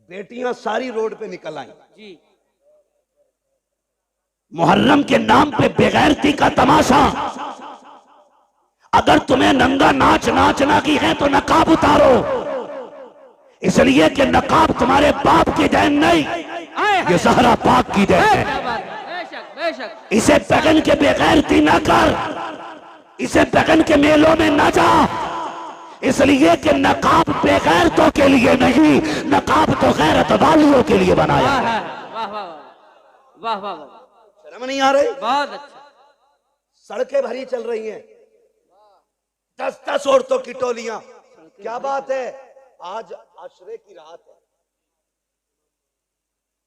बेटियां सारी रोड पे निकल आई जी। मुहर्रम के नाम पे बेगैरती का तमाशा। अगर तुम्हें नंगा नाच नाचना की है तो नकाब उतारो, इसलिए कि नकाब तुम्हारे बाप की देन नहीं, ये ज़हरा पाक की देन है। बेशक बेशक। इसे पगन के बेगैरती ना कर, इसे पगन के मेलों में ना जा, इसलिए कि नकाब बेगैरतों के लिए नहीं, नकाब तो गैरत वालियों के लिए बनाया है। वाह वाह वाह वाह वाह। शर्म नहीं आ रही? बहुत अच्छा। सड़कें भरी चल रही हैं, 10-10 औरतों की टोलियां। क्या बात है, आज आशरे की रात है।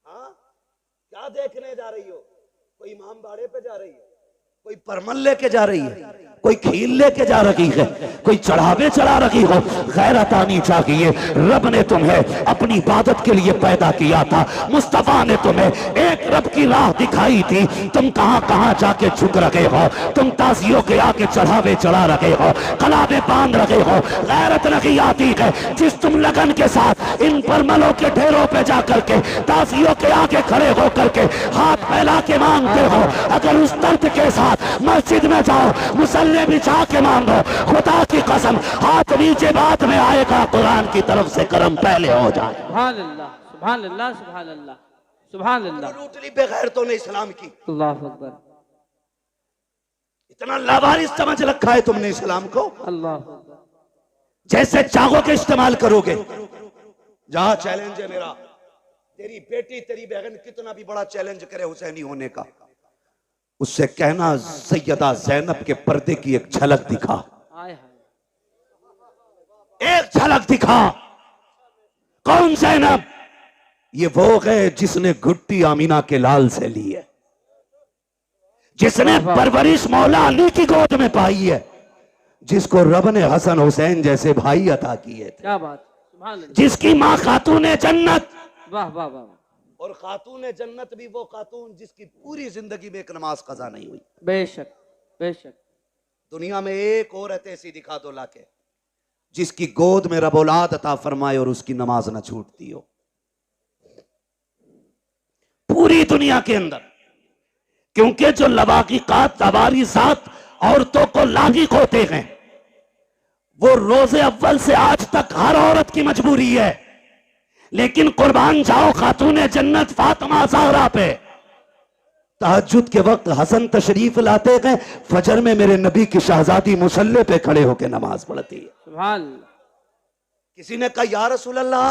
हाँ, क्या देखने जा रही हो? कोई इमाम बाड़े पे जा रही है, कोई परमल लेके जा रही है, कोई खील लेके जा रही है, कोई चढ़ावे चढ़ा रही हो। गैरत आनी चाहिए। रब ने तुम्हें अपनी इबादत के लिए पैदा किया था, मुस्तफा ने तुम्हें एक रब की राह दिखाई थी। तुम कहां कहां जाके झुक रहे हो, तुम ताजियों के आगे चढ़ावे चढ़ा रहे हो, कलावे बांध रहे हो। गैरत नहीं आती है जिस तुम लगन के साथ इन परमलों के ढेरों पे जाकर के ताजियों के आगे खड़े होकर के हाथ फैला के मांगते हो। अगर उस दर्द के साथ मस्जिद में जाओ, मुसल्ले बिछा के मांगो, खुदा की कसम हाथ नीचे बाद में आएगा, कुरान की तरफ से करम पहले हो जाए। सुभान अल्लाह सुभान अल्लाह सुभान अल्लाह सुभान अल्लाह। लूटली बेगैरतों ने इस्लाम की। अल्लाह अकबर। इतना लावारिस समझ रखा है तुमने इस्लाम को। अल्लाह अकबर। जैसे चाहोगे इस्तेमाल करोगे। जहां चैलेंज है मेरा, तेरी बेटी तेरी बहन कितना भी बड़ा चैलेंज करे हुसैनी होने का, उससे कहना सैयदा जैनब के पर्दे की एक झलक दिखा, एक झलक दिखा। कौन जैनब? ये वो है जिसने घुट्टी आमीना के लाल से ली है, जिसने परवरिश मौला अली की गोद में पाई है, जिसको रब ने हसन हुसैन जैसे भाई अता किए थे। क्या बात। सुभान अल्लाह। जिसकी माँ खातूने जन्नत। वाह वाह वाह। और खातून जन्नत भी वो खातून जिसकी पूरी जिंदगी में एक नमाज कज़ा नहीं हुई। बेशक बेशक। दुनिया में एक औरत ऐसी दिखा दो लाके जिसकी गोद में रब औलाद अता फरमाए और उसकी नमाज न छूटती हो पूरी दुनिया के अंदर। क्योंकि जो लवाकिकात तवारीसात औरतों को लागिक होते हैं, वो रोजे अव्वल से आज तक हर औरत की मजबूरी है। लेकिन कुर्बान जाओ खातूने जन्नत फातिमा ज़हरा पे। तहज्जुद के वक्त हसन तशरीफ लाते हैं, फजर में मेरे नबी की शहजादी मुसल्ले पे खड़े होकर नमाज पढ़ती है। सुभान अल्लाह। किसी ने कहा या रसूल अल्लाह,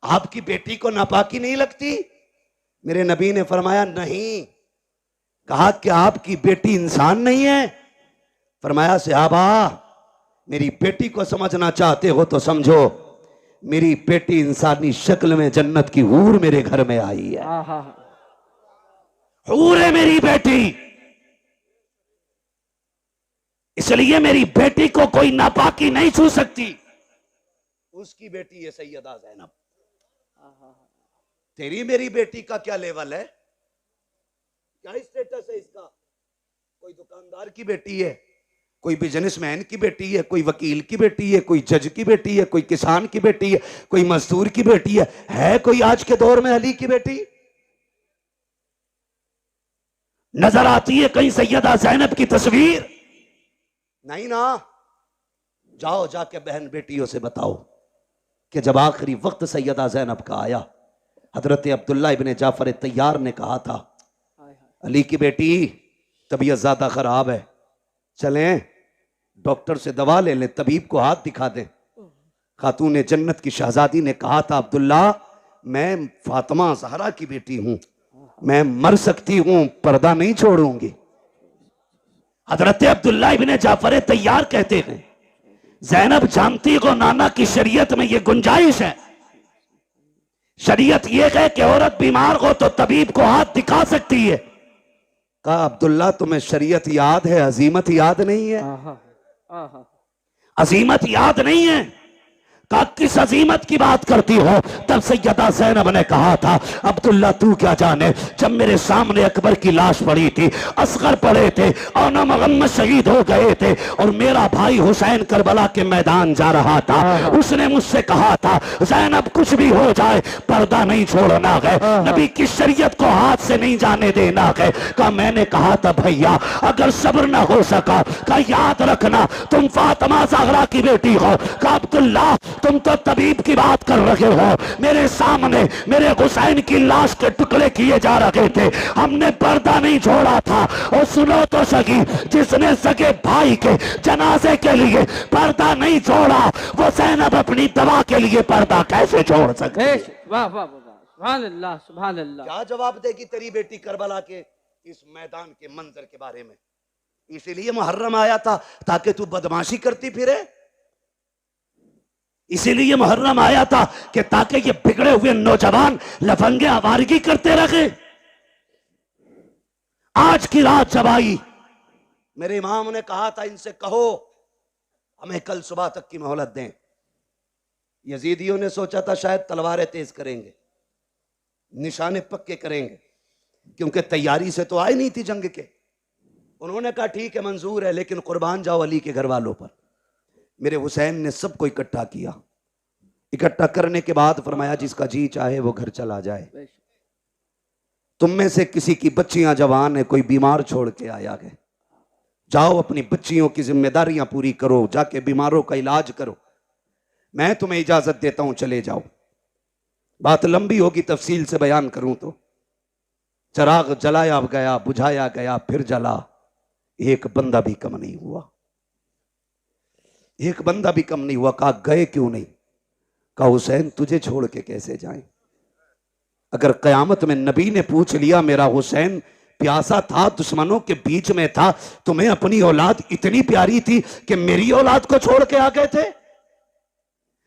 आपकी बेटी को नापाकी नहीं लगती? मेरे नबी ने फरमाया नहीं। कहा कि आपकी बेटी इंसान नहीं है? फरमाया सहाबा, मेरी बेटी को समझना चाहते हो तो समझो, मेरी बेटी इंसानी शक्ल में जन्नत की हूर मेरे घर में आई है। हूर है मेरी बेटी, इसलिए मेरी बेटी को कोई नापाकी नहीं छू सकती। उसकी बेटी है सैयदा ज़ैनब। तेरी मेरी बेटी का क्या लेवल है, क्या स्टेटस है इसका? कोई दुकानदार की बेटी है, कोई बिजनेसमैन की बेटी है, कोई वकील की बेटी है, कोई जज की बेटी है, कोई किसान की बेटी है, कोई मजदूर की बेटी है कोई आज के दौर में अली की बेटी? नजर आती है कहीं सैयदा ज़ैनब की तस्वीर? नहीं ना। जाओ जाके बहन बेटियों से बताओ कि जब आखिरी वक्त सैयदा ज़ैनब का आया, हजरत अब्दुल्ला इब्ने जाफर तैयार ने कहा था, अली की बेटी तबीयत ज्यादा खराब है, चलें डॉक्टर से दवा ले लें, तबीब को हाथ दिखा दें। खातून जन्नत की शहजादी ने कहा था, अब्दुल्ला मैं फातिमा ज़हरा की बेटी हूं, मैं मर सकती हूं, पर्दा नहीं छोड़ूंगी। हजरत अब्दुल्ला इब्ने जाफर तैयार कहते हैं, ज़ैनब जानती हो नाना की शरीयत में ये गुंजाइश है, शरीयत ये है कि औरत बीमार हो तो तबीब को हाथ दिखा सकती है। कहा अब्दुल्ला तुम्हें शरीयत याद है, अजीमत याद नहीं है? अजीमत याद नहीं है? का किस अजीमत की बात करती हो? तब सैयदा ज़ैनब ने कहा था, अब्दुल्ला तू क्या जाने, जब मेरे सामने अकबर की लाश पड़ी थी, असगर पड़े थे और न मोहम्मद शहीद हो गए थे और मेरा भाई हुसैन करबला के मैदान जा रहा था, उसने मुझसे कहा था ज़ैनब कुछ भी हो जाए पर्दा नहीं छोड़ना है, नबी की शरीयत को हाथ से नहीं जाने देना है। का मैंने कहा था भैया अगर सब्र ना हो सका का याद रखना तुम फातिमा ज़हरा की बेटी हो। का अब्दुल्ला तुम तो तबीब की बात कर रहे हो, मेरे सामने मेरे हुसैन की लाश के टुकड़े किए जा रहे थे, हमने पर्दा नहीं छोड़ा था। और सुनो तो सही, जिसने सगे भाई के जनाजे के लिए पर्दा नहीं छोड़ा वो ज़ैनब अपनी दवा के लिए पर्दा कैसे छोड़ सकती है? वाह वाह वाह, सुभान अल्लाह सुभान अल्लाह। क्या जवाब देगी तेरी बेटी करबला के इस मैदान के मंजर के बारे में? इसीलिए मुहर्रम आया था ताकि तू बदमाशी करती फिरे, इसीलिए मुहर्रम आया था कि ताकि ये बिगड़े हुए नौजवान लफंगे आवारगी करते रहे। आज की रात जब आई, मेरे इमाम ने कहा था इनसे कहो हमें कल सुबह तक की मोहलत दें। यजीदियों ने सोचा था शायद तलवारें तेज करेंगे, निशाने पक्के करेंगे, क्योंकि तैयारी से तो आई नहीं थी जंग के। उन्होंने कहा ठीक है मंजूर है, लेकिन कुर्बान जाओ अली के घर वालों पर। मेरे हुसैन ने सबको इकट्ठा किया, इकट्ठा करने के बाद फरमाया जिसका जी चाहे वो घर चला जाए। तुम में से किसी की बच्चियां जवान है, कोई बीमार छोड़ के आया है, जाओ अपनी बच्चियों की जिम्मेदारियां पूरी करो, जाके बीमारों का इलाज करो, मैं तुम्हें इजाजत देता हूं चले जाओ। बात लंबी होगी, तफसील से बयान करूं तो चराग जलाया गया, बुझाया गया, फिर जला, एक बंदा भी कम नहीं हुआ, एक बंदा भी कम नहीं हुआ। कहा गए क्यों नहीं? कहा हुसैन तुझे छोड़ के कैसे जाएं? अगर कयामत में नबी ने पूछ लिया मेरा हुसैन प्यासा था, दुश्मनों के बीच में था, तुम्हें अपनी औलाद इतनी प्यारी थी कि मेरी औलाद को छोड़ के आ गए थे,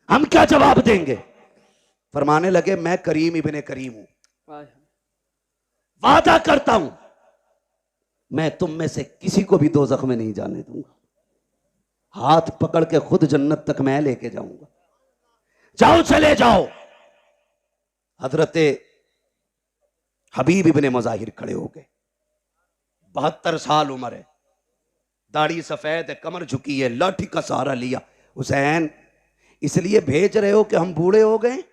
हम क्या जवाब देंगे? फरमाने लगे मैं करीम इब्ने करीम हूं, वादा करता हूं मैं तुम में से किसी को भी दोज़ख में नहीं जाने दूंगा, हाथ पकड़ के खुद जन्नत तक मैं लेके जाऊंगा, जाओ चले जाओ। हजरते हबीब इब्ने मुज़ाहिर खड़े हो गए, 72 साल उम्र है, दाढ़ी सफेद है, कमर झुकी है, लाठी का सहारा लिया। हुसैन इसलिए भेज रहे हो कि हम बूढ़े हो गए?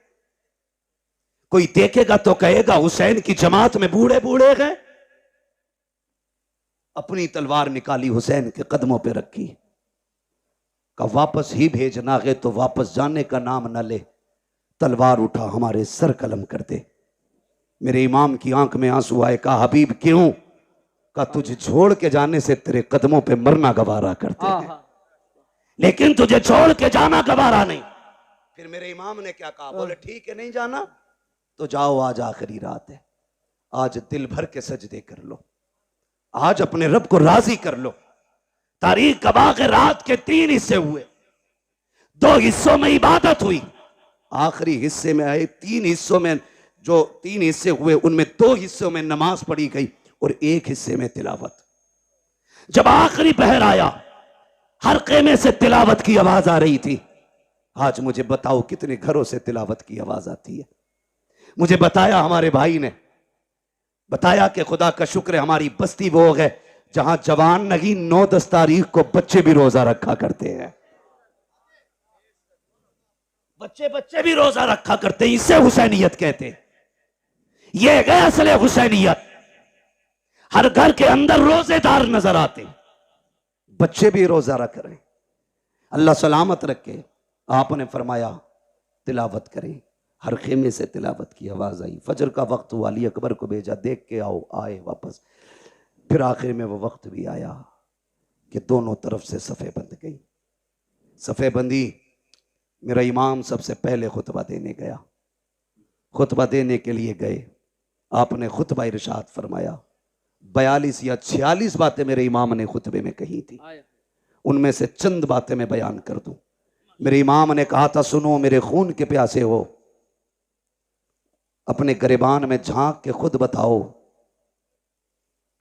कोई देखेगा तो कहेगा हुसैन की जमात में बूढ़े बूढ़े गए। अपनी तलवार निकाली, हुसैन के कदमों पे रखी, का वापस ही भेजना है तो वापस जाने का नाम न ले, तलवार उठा हमारे सर कलम कर दे। मेरे इमाम की आंख में आंसू आए। कहा हबीब क्यों? का तुझे छोड़ के जाने से तेरे कदमों पे मरना गवारा करते हैं, लेकिन तुझे छोड़ के जाना गवारा नहीं। फिर मेरे इमाम ने क्या कहा? बोले ठीक है नहीं जाना तो जाओ, आज आखिरी रात है, आज दिल भर के सजदे कर लो, आज अपने रब को राजी कर लो। तारीख गवाह के रात के 3 हिस्से हुए, 2 हिस्सों में इबादत हुई, आखिरी हिस्से में आए 3 हिस्सों में, जो 3 हिस्से हुए उनमें 2 हिस्सों में नमाज पढ़ी गई और 1 हिस्से में तिलावत। जब आखिरी पहर आया, हर खेमे से तिलावत की आवाज आ रही थी। आज मुझे बताओ कितने घरों से तिलावत की आवाज आती है? मुझे बताया हमारे भाई ने, बताया कि खुदा का शुक्र है हमारी बस्ती वो है जहां जवान नहीं 9-10 तारीख को बच्चे भी रोजा रखा करते हैं, बच्चे भी रोजा रखा करते हैं। इसे हुसैनियत कहते हैं, ये है असले हुसैनियत। हर घर के अंदर रोजेदार नजर आते, बच्चे भी रोजा रख रहे। अल्लाह सलामत रखे। आपने फरमाया तिलावत करें, हर खेमे से तिलावत की आवाज आई। फजर का वक्त हुआ, अली अकबर को भेजा, देख के आओ, आए वापस। फिर आखिर में वो वक्त भी आया कि दोनों तरफ से सफ़े बंध गई। सफ़े बंदी, मेरा इमाम सबसे पहले खुतबा देने गया। खुतबा देने के लिए गए, आपने खुतबा इरशाद फरमाया। 42 या 46 बातें मेरे इमाम ने खुतबे में कही थी, उनमें से चंद बातें मैं बयान कर दूं। मेरे इमाम ने कहा था, सुनो मेरे खून के प्यासे हो, अपने गिरबान में झांक के खुद बताओ,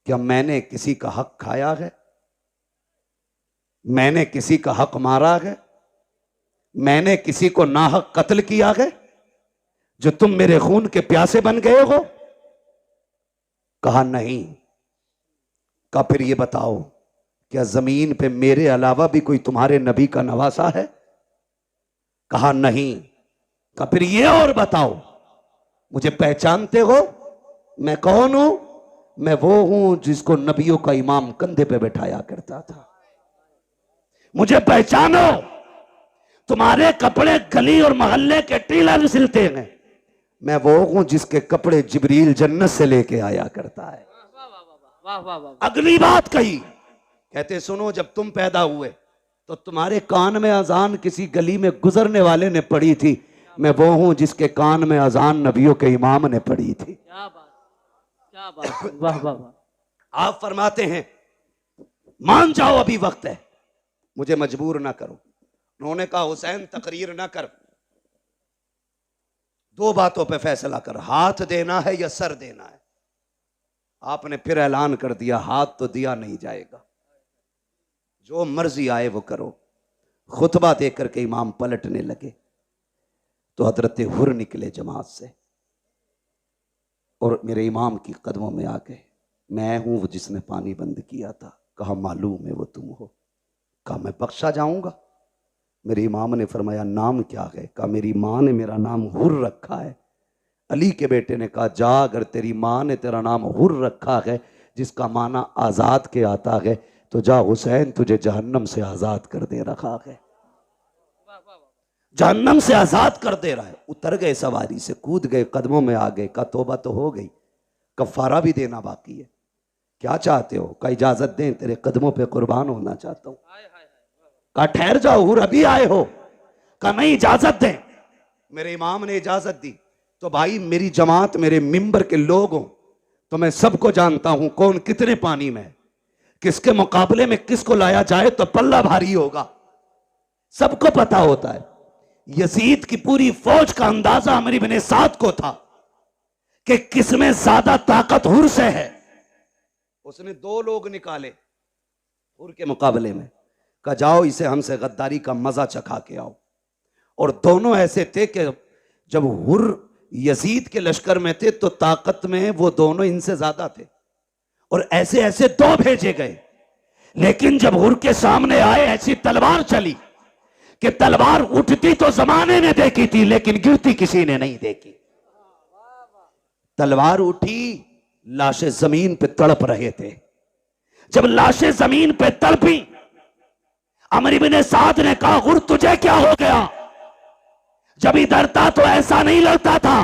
क्या मैंने किसी का हक खाया है? मैंने किसी का हक मारा है? मैंने किसी को नाहक कत्ल किया है जो तुम मेरे खून के प्यासे बन गए हो? कहा नहीं। कहा फिर ये बताओ, क्या जमीन पे मेरे अलावा भी कोई तुम्हारे नबी का नवासा है? कहा नहीं। कहा फिर ये और बताओ, मुझे पहचानते हो? मैं कौन हूं? मैं वो हूं जिसको नबियों का इमाम कंधे पे बैठाया करता था। मुझे पहचानो। तुम्हारे कपड़े गली और मोहल्ले के टीलर सिलते हैं, मैं वो हूं जिसके कपड़े जिब्रील जन्नत से लेके आया करता है। वाह वाह वाह। अगली बात कही, कहते सुनो, जब तुम पैदा हुए तो तुम्हारे कान में अजान किसी गली में गुजरने वाले ने पढ़ी थी, मैं वो हूं जिसके कान में अजान नबियों के इमाम ने पढ़ी थी। क्या बात, क्या बात, वाह वाह वाह। आप फरमाते हैं मान जाओ अभी वक्त है, मुझे मजबूर ना करो। उन्होंने कहा हुसैन तकरीर ना कर, दो बातों पे फैसला कर, हाथ देना है या सर देना है। आपने फिर ऐलान कर दिया हाथ तो दिया नहीं जाएगा, जो मर्जी आए वो करो। खुतबा देकर के इमाम पलटने लगे तो हजरत हुर निकले जमात से और मेरे इमाम की कदमों में आ गए। मैं हूं वो जिसने पानी बंद किया था। कहा मालूम है वो तुम हो। कहा मैं बख्शा जाऊंगा? मेरे इमाम ने फरमाया नाम क्या है? कहा मेरी माँ ने मेरा नाम हुर रखा है। अली के बेटे ने कहा जा, अगर तेरी माँ ने तेरा नाम हुर रखा है जिसका माना आजाद के आता है, तो जा हुसैन तुझे जहन्नम से आजाद कर दे रखा है। जहन्नम से आजाद कर दे रहा है। उतर गए सवारी से, कूद गए, कदमों में आ गए। का तौबा तो हो गई, कफारा भी देना बाकी है। क्या चाहते हो? का इजाजत दें, तेरे कदमों पे कुर्बान होना चाहता हूं। का ठहर जाओ, हुर अभी आए हो? का नहीं, इजाजत दें। मेरे इमाम ने इजाजत दी। तो भाई मेरी जमात, मेरे मिंबर के लोग हों तो मैं सबको जानता हूं कौन कितने पानी में है, किसके मुकाबले में किसको लाया जाए तो पल्ला भारी होगा, सबको पता होता है। यजीद की पूरी फौज का अंदाजा अमर इब्ने साद को था कि किसमें ज्यादा ताकत हुर से है। उसने दो लोग निकाले हुर के मुकाबले में, कहा जाओ इसे हमसे गद्दारी का मजा चखा के आओ। और दोनों ऐसे थे कि जब हुर यजीद के लश्कर में थे तो ताकत में वो दोनों इनसे ज्यादा थे, और ऐसे ऐसे दो भेजे गए। लेकिन जब हुर के सामने आए, ऐसी तलवार चली कि तलवार उठती तो जमाने ने देखी थी लेकिन गिरती किसी ने नहीं देखी। तलवार उठी, लाशें जमीन पे तड़प रहे थे। जब लाशें जमीन पे तड़पी, अमर इब्ने साद ने कहा हुर तुझे क्या हो गया? जब इधर था तो ऐसा नहीं लगता था,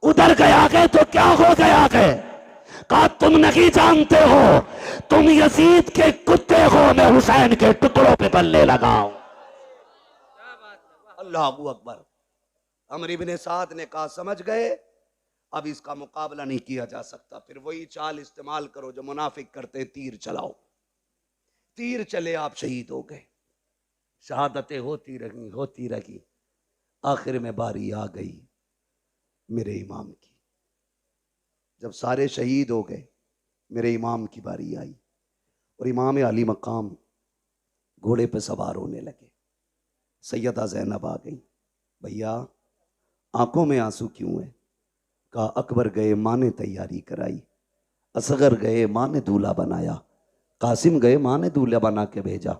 उधर गया गए तो क्या हो गया गए? कहा तुम नहीं जानते हो, तुम यजीद के कुत्ते हो, मैं हुसैन के टुकड़ों पे बल्ले लगाऊं। अल्लाहू अकबर। अमर इब्ने साद ने कहा समझ गए, अब इसका मुकाबला नहीं किया जा सकता। फिर वही चाल इस्तेमाल करो जो मुनाफिक करते, तीर चलाओ। तीर चले, आप शहीद हो गए। शहादतें होती रही। आखिर में बारी आ गई मेरे इमाम की। जब सारे शहीद हो गए, मेरे इमाम की बारी आई और इमाम अली मकाम घोड़े पे सवार होने लगे। सैयदा ज़ैनब आ गई। भैया आंखों में आंसू क्यों है? कहा अकबर गए, माँ ने तैयारी कराई। असगर गए, माँ ने दूल्हा बनाया। कासिम गए, माँ ने दूल्हा बना के भेजा।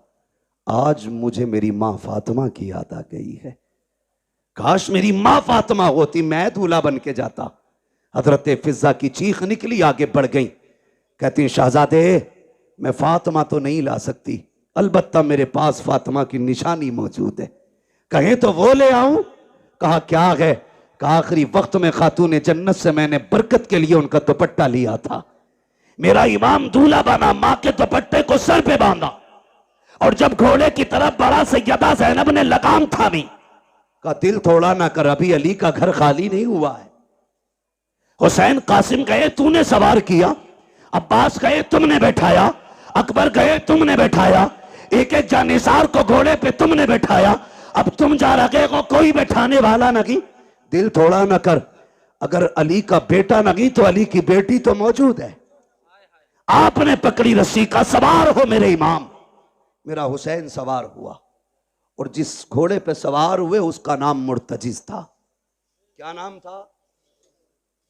आज मुझे मेरी माँ फातिमा की याद आ गई है। काश मेरी माँ फातिमा होती, मैं दूल्हा बन के जाता। हजरत फिजा की चीख निकली, आगे बढ़ गई। कहती शहजादे मैं फातिमा तो नहीं ला सकती, अलबत्ता मेरे पास फातिमा की निशानी मौजूद है, कहें तो वो ले आऊं। कहा क्या है? कहा आखिरी वक्त में खातून जन्नत से मैंने बरकत के लिए उनका दुपट्टा लिया था। मेरा इमाम दूल्हा बना, माँ के दुपट्टे को सर पे बांधा और जब घोड़े की तरफ बढ़ा, सैयदा ज़ैनब ने लगाम थामी। का दिल थोड़ा ना कर, अभी अली का घर खाली नहीं हुआ है। हुसैन कासिम गए, तूने सवार किया। अब्बास गए, तुमने बैठाया। अकबर गए, तुमने बैठाया। एक एक जानिसार को घोड़े पे तुमने बैठाया। अब तुम जा रहे हो, कोई बैठाने वाला नहीं। दिल थोड़ा ना कर, अगर अली का बेटा नहीं तो अली की बेटी तो मौजूद है। आपने पकड़ी रस्सी का, सवार हो मेरे इमाम। मेरा हुसैन सवार हुआ और जिस घोड़े पे सवार हुए उसका नाम मुर्तजिज था। क्या नाम था?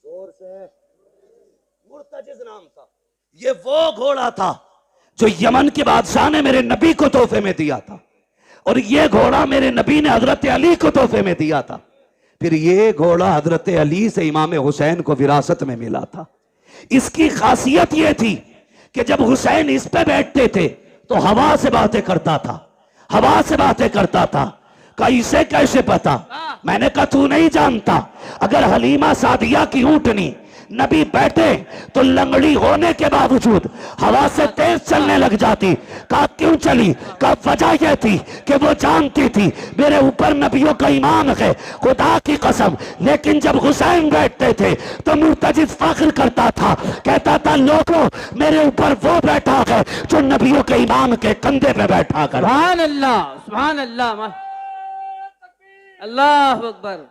जोर से। मुर्तजिज नाम था। ये वो घोड़ा था जो यमन के बादशाह ने मेरे नबी को तोहफे में दिया था, और ये घोड़ा मेरे नबी ने हजरत अली को तोहफे में दिया था। फिर ये घोड़ा हजरत अली से इमाम हुसैन को विरासत में मिला था। इसकी खासियत यह थी कि जब हुसैन इस पे बैठते थे तो हवा से बातें करता था, हवा से बातें करता था। का इसे कैसे पता? मैंने कहा तू नहीं जानता, अगर हलीमा सादिया की ऊंटनी नबी बैठे तो लंगड़ी होने के बावजूद हवा से तेज चलने लग जाती। कहा क्यों चली? का वजह यह थी कि वो जानती थी मेरे ऊपर नबियों का ईमान है, खुदा की कसम। लेकिन जब हुसैन बैठते थे तो मुर्तजिज फख्र करता था, कहता था लोगों मेरे ऊपर वो बैठा है जो नबियों के ईमान के कंधे पे बैठा कर। सुभान अल्लाह, सुभान अल्लाह, अल्लाह अकबर,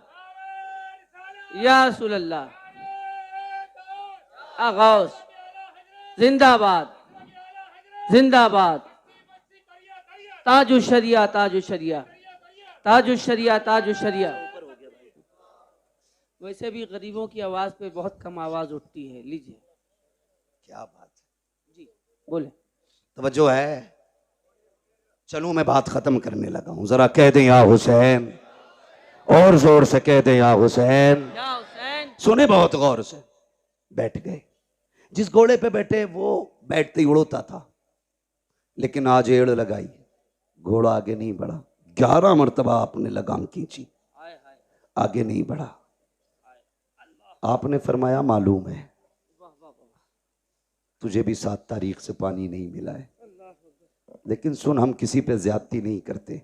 या रसूल अल्लाह, आगौस जिंदाबाद, जिंदाबाद, ताजु शरिया, ताजु शरिया, ताजु शरिया, ताजु शरिया। वैसे भी गरीबों की आवाज पे बहुत कम आवाज उठती है। लीजिए। क्या बात है जी बोले। तवज्जो है। चलो मैं बात खत्म करने लगा हूं, जरा कह दें या हुसैन, और जोर से कह दें या हुसैन। या हुसैन। सुने बहुत गौर से। बैठ गए। जिस घोड़े पे बैठे वो बैठते ही उड़ता था, लेकिन आज एड़ लगाई, घोड़ा आगे नहीं बढ़ा। 11 मरतबा आपने लगाम खींची, आगे नहीं बढ़ा। आपने फरमाया मालूम है तुझे भी 7 तारीख से पानी नहीं मिला है, लेकिन सुन हम किसी पे ज्यादती नहीं करते,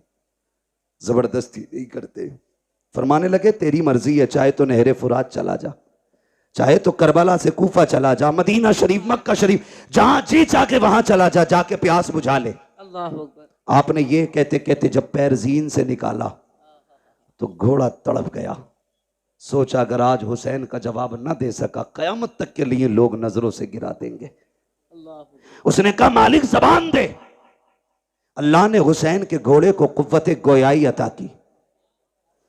जबरदस्ती नहीं करते। फरमाने लगे तेरी मर्जी है, चाहे तो नहरे फुरात चला जा, चाहे तो करबला से कूफा चला जा, मदीना शरीफ, मक्का शरीफ, जहां जी जाके वहां चला जा, जाके प्यास बुझा ले। अल्लाह अकबर। आपने ये कहते कहते जब पैर जीन से निकाला तो घोड़ा तड़प गया। सोचा अगर आज हुसैन का जवाब न दे सका, कयामत तक के लिए लोग नजरों से गिरा देंगे। उसने कहा मालिक जबान दे। अल्लाह ने हुसैन के घोड़े को कुव्वत गोयाई अता की।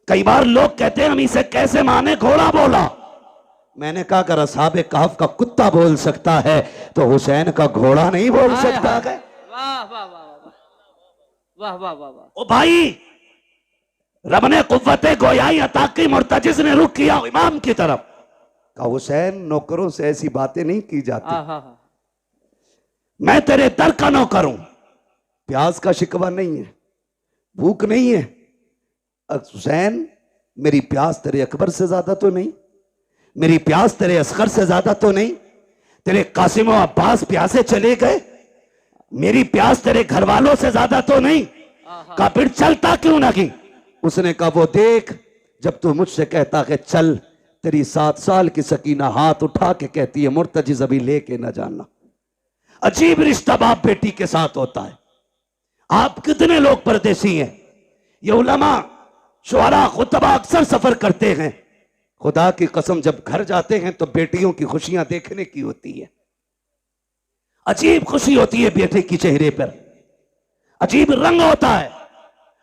कई बार लोग कहते हैं हम इसे कैसे माने, घोड़ा बोला। मैंने कहा अगर असहाबे कहफ का कुत्ता बोल सकता है तो हुसैन का घोड़ा नहीं बोल सकता है। वाह वाह वाह वाह वाह वाह वाह। ओ भाई, रब ने कुव्वते गोयाई अता की, मुर्तजिज ने रुख किया इमाम की तरफ। कहा हुसैन नौकरों से ऐसी बातें नहीं की जाती, मैं तेरे दर का नौकर हूं। प्यास का शिकवा नहीं है, भूख नहीं है। हुसैन मेरी प्यास तेरे अकबर से ज्यादा तो नहीं, मेरी प्यास तेरे असगर से ज्यादा तो नहीं, तेरे कासिम और अब्बास प्यासे चले गए, मेरी प्यास तेरे घर वालों से ज्यादा तो नहीं। कहा फिर चलता क्यों नहीं? उसने कहा वो देख, जब तू मुझसे कहता है चल, तेरी 7 साल की सकीना हाथ उठा के कहती है मुर्तजिज अभी लेके ना जाना। अजीब रिश्ता बाप बेटी के साथ होता है। आप कितने लोग परदेसी हैं? ये उलमा शुअरा खुतबा अक्सर सफर करते हैं, खुदा की कसम जब घर जाते हैं तो बेटियों की खुशियां देखने की होती है। अजीब खुशी होती है बेटे की चेहरे पर, अजीब रंग होता है।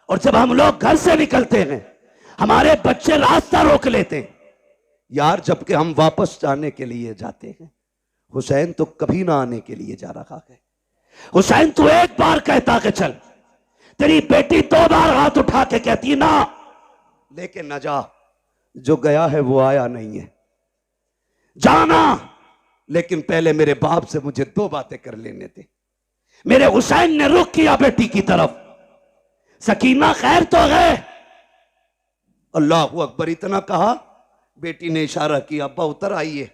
और जब हम लोग घर से निकलते हैं हमारे बच्चे रास्ता रोक लेते हैं। यार जबकि हम वापस जाने के लिए जाते हैं, हुसैन तो कभी ना आने के लिए जा रहा है। हुसैन तू एक बार कहता कि चल, तेरी बेटी 2 बार हाथ उठा के कहती ना, लेकिन न जा। जो गया है वो आया नहीं है। जाना, लेकिन पहले मेरे बाप से मुझे 2 बातें कर लेने थे। मेरे हुसैन ने रुख किया बेटी की तरफ। सकीना खैर तो है? अल्लाह अकबर इतना कहा, बेटी ने इशारा किया अब्बा उतर आइए।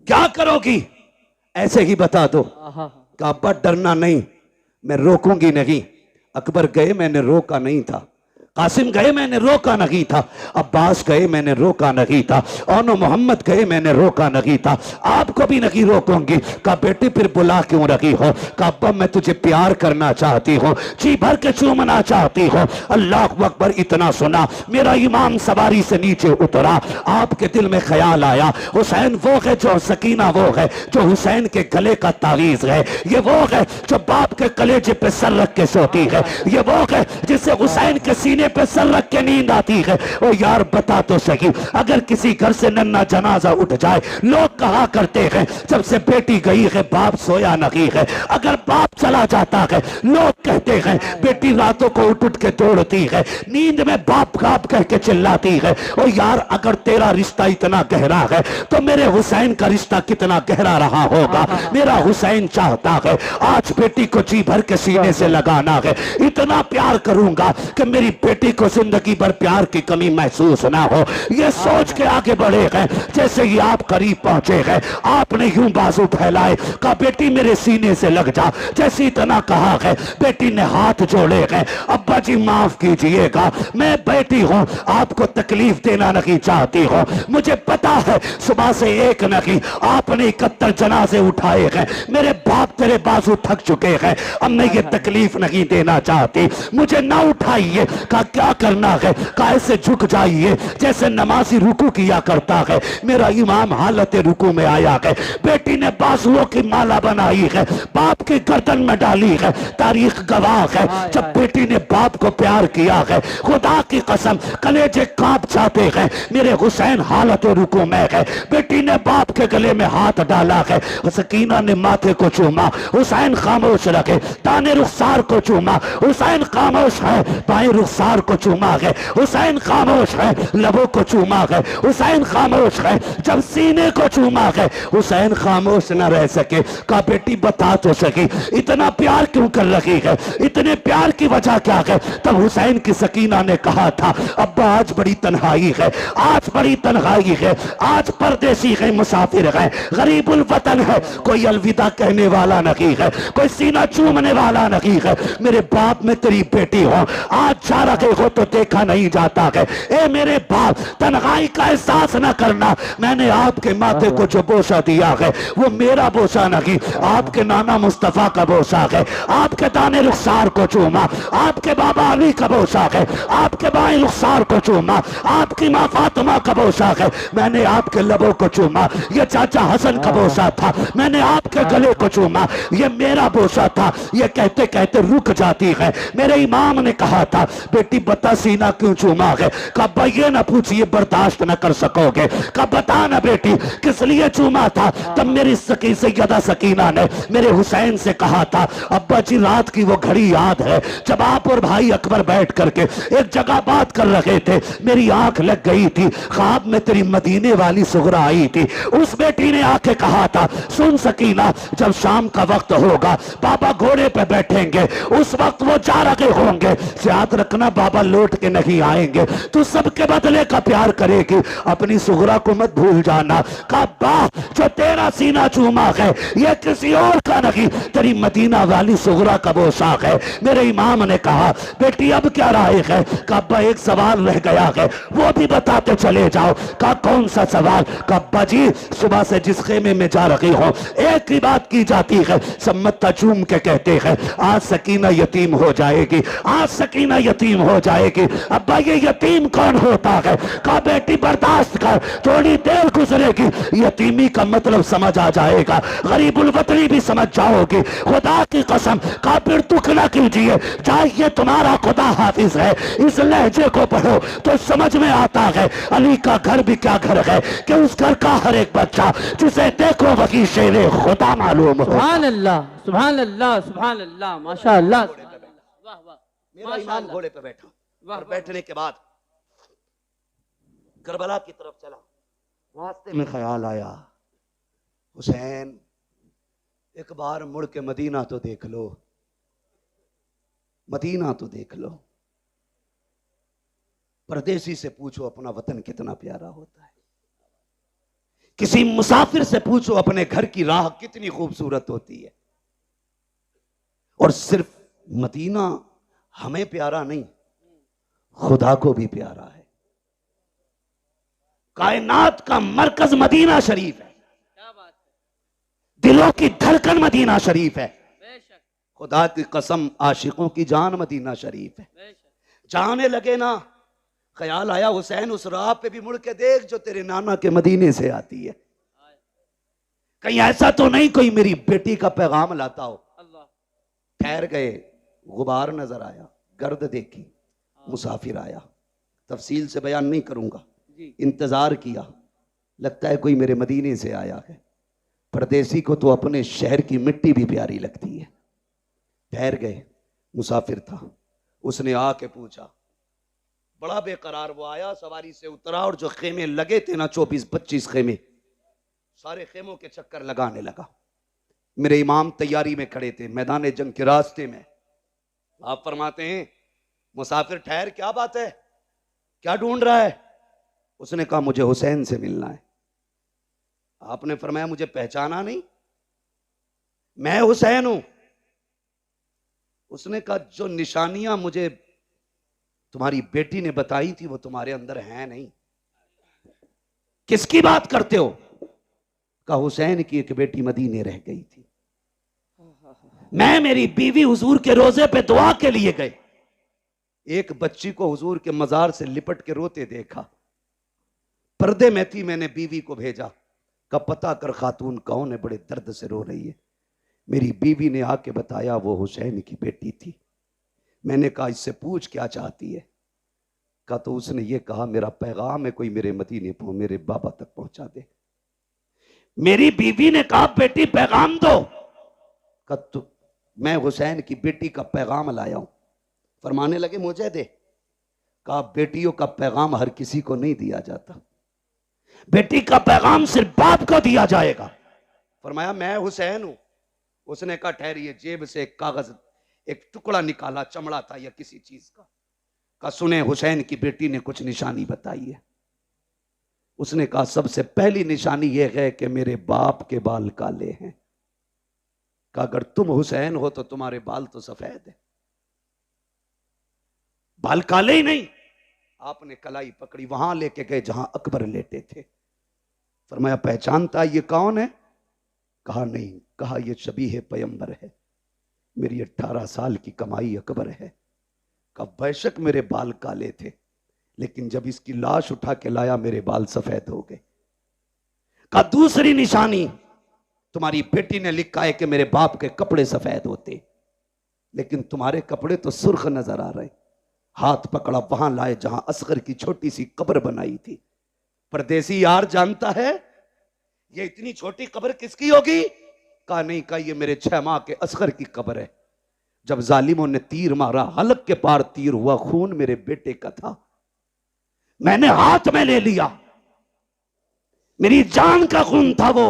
क्या करोगी? ऐसे ही बता दो। कहा अब्बा डरना नहीं, मैं रोकूंगी नहीं। अकबर गए, मैंने रोका नहीं था। कासिम गए मैंने रोका नहीं था, अब्बास गए मैंने रोका नहीं था, ओनो मोहम्मद गए मैंने रोका नहीं था, आपको भी नहीं रोकूंगी। कहा बेटी फिर बुला क्यों रही हो? कहा अब्बा मैं तुझे प्यार करना चाहती हूँ, जी भर के चूमना चाहती हूँ। अल्लाह अकबर। इतना सुना मेरा इमाम सवारी से नीचे उतरा, आपके दिल में ख्याल आया हुसैन वो है जो, सकीना वो है जो हुसैन के गले का तावीज है, ये वो है जो बाप के कलेजे पे सर रख के सोती है, ये वो है जिसे हुसैन के सीने पे सर रख के नींद आती है। ओ यार बता तो सही, अगर किसी घर से नन्ना जनाजा उठ जाए, लोग कहा करते हैं जब से बेटी गई है बाप सोया नहीं है, अगर बाप चला जाता है लोग कहते हैं बेटी रातों को उठ उठ के दौड़ती है, नींद में बाप बाप कह के चिल्लाती है। ओ यार अगर तेरा रिश्ता इतना गहरा है तो मेरे हुसैन का रिश्ता कितना गहरा रहा होगा। मेरा हुसैन चाहता है आज बेटी को जी भर के सीने से लगाना है, इतना प्यार करूंगा कि मेरी बेटी को जिंदगी भर प्यार की कमी महसूस ना हो। ये सोच के आगे बढ़े हैं, जैसे ही आप करीब पहुंचे हैं आपने यूं बाजू फैलाए, कहा बेटी मेरे सीने से लग जा। जैसे इतना कहा है बेटी ने हाथ जोड़े हैं, अब्बा जी माफ कीजिएगा, मैं बेटी हूं, आपको तकलीफ देना नहीं चाहती हूं, मुझे पता है सुबह से एक नहीं आपने 71 जनाजे उठाए हैं, मेरे बाप तेरे बाजू थक चुके हैं, अब मैं ये तकलीफ नहीं देना चाहती, मुझे ना उठाइए। कहा क्या करना है? कहा ऐसे झुक जाइए जैसे नमाजी रुकू किया करता है। मेरा इमाम हालत रुकू में आया है, बेटी ने बाजुओं की माला बनाई है, बाप की गर्दन में डाली है, तारीख गवाह है जब बेटी ने बाप को प्यार किया है, खुदा की कसम कलेजे कांप जाते हैं। मेरे हुसैन हालत रुकू में है, बेटी ने बाप के गले में हाथ डाला है, सकीना ने माथे को चूमा, हुसैन खामोश रखे, दाने रुखसार को चूमा, हुसैन खामोश है, बाएं रुखसार को चूमा है, हुसैन खामोश है, लबों को चूमा है, हुसैन खामोश है, जब सीने को चूमा है हुसैन खामोश न रह सके। कहा बेटी बता तो सकी इतना प्यार क्यों कर रही है, इतने प्यार की वजह क्या है? तब हुसैन की सकीना ने कहा था अब्बा आज बड़ी तन्हाई है, आज बड़ी तन्हाई है, आज परदेसी है, मुसाफिर है, गरीबुल वतन है, कोई अलविदा कहने वाला नहीं है, कोई सीना चूमने वाला नहीं है, मेरे बाप में तेरी बेटी हो, आज जा रहे हो तो देखा नहीं जाता है। ए मेरे बाप तन्हाई का एहसास न करना, मैंने आपके माथे को जो बोसा दिया है वो मेरा बोसा नहीं, आपके नाना मुस्तफा का बोसा है, आपके दाने रुखसार को चूमा, आपके बाबा अली का बोसा है, आपके बाएं रुखसार को चूमा, आपकी माँ फातिमा का बोसा है, मैंने आपके लबों को चूमा, ये चाचा हसन का बोसा था, मैंने आपके गले को चूमा, ये मेरा बोसा था। ये कहते कहते रुक जाती है। मेरे इमाम ने कहा था बेटी बता सीना क्यों चूमा है? कहा ये ना पूछिए बर्दाश्त न कर सकोगे। कहा बता ना बेटी किस लिए चूमा था? तब मेरी सैयदा सकीना ने मेरे हुसैन से कहा था अब्बा जी रात की वो घड़ी याद है जब आप और भाई अकबर बैठ करके एक जगह बात कर रहे थे, मेरी आंख लग गई थी, ख्वाब में तेरी मदीने वाली सुगरा आई थी, उस बेटी ने आके कहा था सुन सकीना जब शाम का वक्त होगा बाबा घोड़े पे बैठेंगे, उस वक्त वो जा रहे होंगे, याद रखना बाबा लौट के नहीं आएंगे, तू सबके बदले का प्यार करेगी, अपनी सुगरा को मत भूल जाना। कहा बा जो तेरा सीना चूमा है ये किसी और का नहीं, तेरी मदीना वाली सुगरा का पोशाक है। मेरे इमाम ने कहा बेटी अब क्या राय है? कहा एक सवाल रह गया है वो भी बताते चले जाओ। कहा कौन सा सवाल? कहा जी सुबह से जिस खेमे में जा रही हो एक ही बात की जाती है, सब मत्ता चूम के कहते हैं आज सकीना यतीम हो जाएगी, आज सकीना यतीम हो जाएगी। अब्बा ये यतीम कौन होता है? कहा बेटी बर्दाश्त कर, थोड़ी देर गुजरेगी यतीमी का मतलब समझ आ जाएगा, गरीबुल वतनी भी समझ जाओगे, खुदा की कसम। कहा फिर दुख ना कीजिए, चाहिए तुम्हारा खुदा हाफिज है, इस लहजे को पढ़ो तो समझ में आता है अली का घर भी क्या घर है कि उस घर का हर एक बच्चा जिसे देखो वही शेरे खुदा मालूम हो। सुभान अल्लाह, सुभान अल्लाह, सुभान अल्लाह, माशाअल्लाह। वाह वाह, मेरा इमाम घोड़े पे बैठा और बैठने के बाद करबला की तरफ चला, रास्ते में ख्याल आया हुसैन एक बार मुड़ के मदीना तो देख लो, मदीना तो देख लो, परदेसी से पूछो अपना वतन कितना प्यारा होता है, किसी मुसाफिर से पूछो अपने घर की राह कितनी खूबसूरत होती है। और सिर्फ मदीना हमें प्यारा नहीं, खुदा को भी प्यारा है। कायनात का मरकज मदीना शरीफ है, क्या बात है, दिलों की धड़कन मदीना शरीफ है। बेशक खुदा की कसम आशिकों की जान मदीना शरीफ है। बेशक। जाने लगे ना, ख्याल आया हुसैन उस राह पे भी मुड़ के देख जो तेरे नाना के मदीने से आती है, कहीं ऐसा तो नहीं कोई मेरी बेटी का पैगाम लाता हो। अल्लाह। ठहर गए, गुबार नजर आया, गर्द देखी, मुसाफिर आया। तफसील से बयान नहीं करूंगा। जी। इंतजार किया, लगता है कोई मेरे मदीने से आया है। परदेसी को तो अपने शहर की मिट्टी भी प्यारी लगती है। ठहर गए, मुसाफिर था, उसने आके पूछा, बड़ा बेकरार वो आया, सवारी से उतरा और जो खेमे लगे थे ना 24-25 खेमे, सारे खेमों के चक्कर लगाने लगा। मेरे इमाम तैयारी में खड़े थे मैदान जंग के रास्ते में। आप फरमाते हैं, मुसाफिर ठहर, क्या बात है, क्या ढूंढ रहा है? उसने कहा मुझे हुसैन से मिलना है। आपने फरमाया मुझे पहचाना नहीं, मैं हुसैन हूं। उसने कहा जो निशानियां मुझे तुम्हारी बेटी ने बताई थी वो तुम्हारे अंदर हैं नहीं। किसकी बात करते हो? कहा हुसैन की एक बेटी मदीने रह गई थी, मैं मेरी बीवी हुजूर के रोजे पे दुआ के लिए गए, एक बच्ची को हुजूर के मजार से लिपट के रोते देखा, पर्दे में थी, मैंने बीवी को भेजा, का पता कर खातून कौन है, बड़े दर्द से रो रही है। मेरी बीवी ने आके बताया वो हुसैन की बेटी थी। मैंने कहा इससे पूछ क्या चाहती है? कहा तो उसने ये कहा मेरा पैगाम है कोई मेरे मदीने को मेरे बाबा तक पहुंचा दे। मेरी बीवी ने कहा बेटी पैगाम दो। कहा तो मैं हुसैन की बेटी का पैगाम लाया हूं। फरमाने लगे मुझे दे। कहा बेटियों का पैगाम हर किसी को नहीं दिया जाता, बेटी का पैगाम सिर्फ बाप को दिया जाएगा। फरमाया मैं हुसैन हूं। उसने कहा ठहरिए, जेब से एक कागज, एक टुकड़ा निकाला, चमड़ा था या किसी चीज का। कहा सुने हुसैन की बेटी ने कुछ निशानी बताई है। उसने कहा सबसे पहली निशानी यह है कि मेरे बाप के बाल काले हैं। कहा अगर तुम हुसैन हो तो तुम्हारे बाल तो सफेद है, बाल काले ही नहीं। आपने कलाई पकड़ी, वहां लेके गए जहां अकबर लेटे थे। फरमाया पहचानता ये कौन है? कहा नहीं। कहा ये शबीह पैगंबर है, मेरी 18 साल की कमाई अकबर है। कहा बेशक मेरे बाल काले थे, लेकिन जब इसकी लाश उठा के लाया मेरे बाल सफेद हो गए। कहा दूसरी निशानी, तुम्हारी बेटी ने लिखा है कि मेरे बाप के कपड़े सफेद होते, लेकिन तुम्हारे कपड़े तो सुर्ख नजर आ रहे। हाथ पकड़ा, वहां लाए जहां असगर की छोटी सी कब्र बनाई थी। परदेसी यार जानता है ये इतनी छोटी कब्र किसकी होगी? कहा नहीं। कहा ये मेरे 6 माह के असगर की कब्र है। जब जालिमों ने तीर मारा, हलक के पार तीर हुआ, खून मेरे बेटे का था, मैंने हाथ में ले लिया, मेरी जान का खून था वो।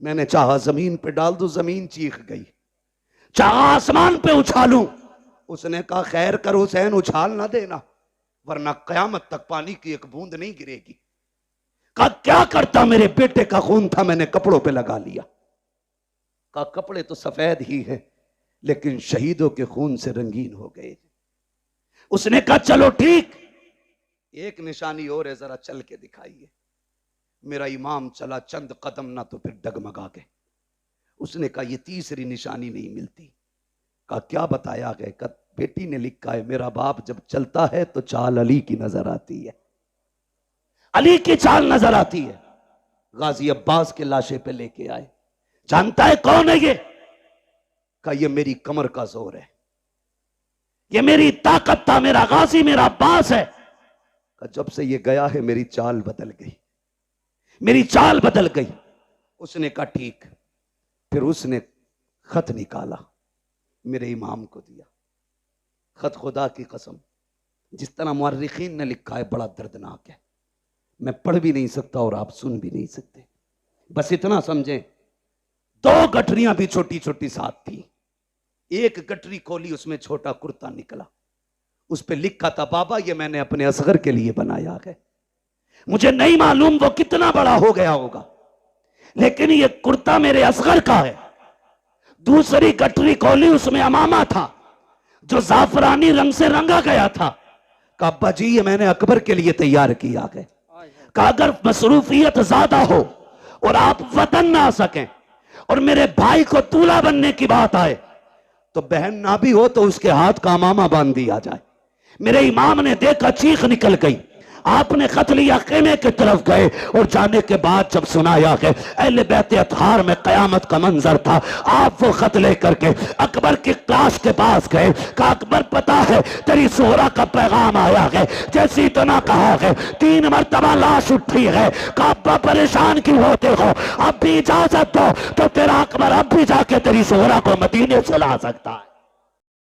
मैंने चाहा जमीन पे डाल दूं, जमीन चीख गई, चाहा आसमान पे उछालूं। उसने कहा खैर कर हुसैन, उछाल ना देना, वरना कयामत तक पानी की एक बूंद नहीं गिरेगी। कहा क्या करता, मेरे बेटे का खून था, मैंने कपड़ों पे लगा लिया। कहा कपड़े तो सफेद ही हैं, लेकिन शहीदों के खून से रंगीन हो गए। उसने कहा चलो ठीक, एक निशानी और है, जरा चल के दिखाइए। मेरा इमाम चला चंद कदम ना तो फिर डगमगा गए। उसने कहा ये तीसरी निशानी नहीं मिलती। कहा क्या बताया गया? कहा बेटी ने लिखा है मेरा बाप जब चलता है तो चाल अली की नजर आती है, अली की चाल नजर आती है। गाजी अब्बास के लाशे पे लेके आए। जानता है कौन है ये? कहा ये मेरी कमर का जोर है, ये मेरी ताकत था, मेरा गाजी मेरा अब्बास है। कहा जब से ये गया है मेरी चाल बदल गई, मेरी चाल बदल गई। उसने कहा ठीक। फिर उसने खत निकाला, मेरे इमाम को दिया। खत खुदा की कसम जिस तरह मुअर्रिखीन ने लिखा है बड़ा दर्दनाक है, मैं पढ़ भी नहीं सकता और आप सुन भी नहीं सकते। बस इतना समझें, 2 गठरियां भी छोटी छोटी साथ थी। एक गठरी खोली, उसमें छोटा कुर्ता निकला, उस पे लिखा था बाबा ये मैंने अपने असगर के लिए बनाया है, मुझे नहीं मालूम वो कितना बड़ा हो गया होगा, लेकिन ये कुर्ता मेरे असगर का है। दूसरी गठरी खोली, उसमें अमामा था जो जाफरानी रंग से रंगा गया था। कहा अब्बा जी ये मैंने अकबर के लिए तैयार किया है। कहा अगर मसरूफियत ज्यादा हो और आप वतन ना आ सकें और मेरे भाई को दूल्हा बनने की बात आए तो बहन ना भी हो तो उसके हाथ का अमामा बांध दिया जाए। मेरे इमाम ने देखा, चीख निकल गई। आपने खत लिया, खेमे की तरफ गए और जाने के बाद जब सुनाया कि अहले बैत अतहार में कयामत का मंजर था, आप वो खत लेकर के अकबर की क्लास के पास गए। कहा अकबर पता है तेरी सोहरा का पैगाम आया है, जैसी इतना कहा है 3 मरतबा लाश उठी है। कहा अब्बा परेशान क्यों होते हो, अब भी इजाजत दो तो तेरा अकबर अब भी जाके तेरी सोहरा को मदीने से ला सकता है।